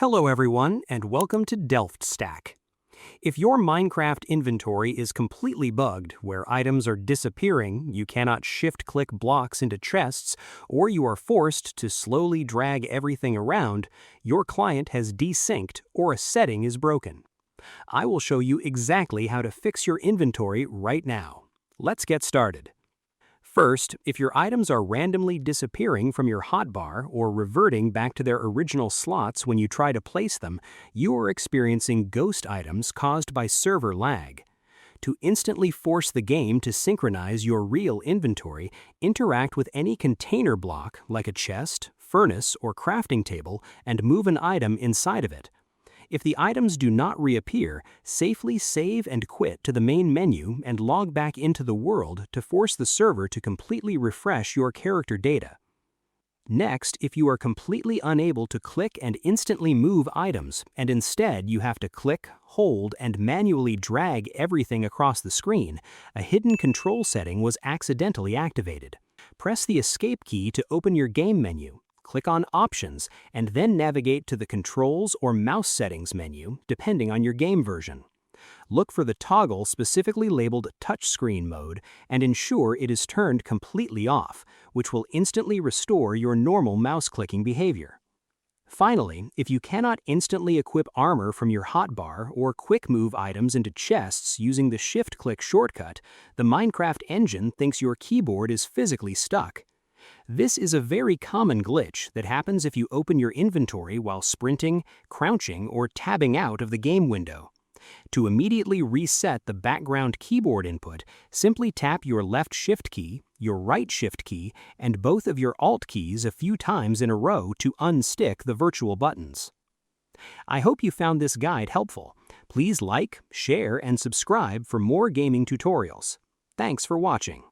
Hello everyone, and welcome to DelftStack. If your Minecraft inventory is completely bugged, where items are disappearing, you cannot shift-click blocks into chests, or you are forced to slowly drag everything around, your client has desynced or a setting is broken. I will show you exactly how to fix your inventory right now. Let's get started. First, if your items are randomly disappearing from your hotbar or reverting back to their original slots when you try to place them, you are experiencing ghost items caused by server lag. To instantly force the game to synchronize your real inventory, interact with any container block like a chest, furnace, or crafting table and move an item inside of it. If the items do not reappear, safely save and quit to the main menu and log back into the world to force the server to completely refresh your character data. Next, if you are completely unable to click and instantly move items, and instead you have to click, hold, and manually drag everything across the screen, a hidden control setting was accidentally activated. Press the Escape key to open your game menu. Click on Options, and then navigate to the Controls or Mouse Settings menu, depending on your game version. Look for the toggle specifically labeled Touchscreen Mode and ensure it is turned completely off, which will instantly restore your normal mouse clicking behavior. Finally, if you cannot instantly equip armor from your hotbar or quick move items into chests using the Shift-click shortcut, the Minecraft engine thinks your keyboard is physically stuck. This is a very common glitch that happens if you open your inventory while sprinting, crouching, or tabbing out of the game window. To immediately reset the background keyboard input, simply tap your left Shift key, your right Shift key, and both of your Alt keys a few times in a row to unstick the virtual buttons. I hope you found this guide helpful. Please like, share, and subscribe for more gaming tutorials. Thanks for watching.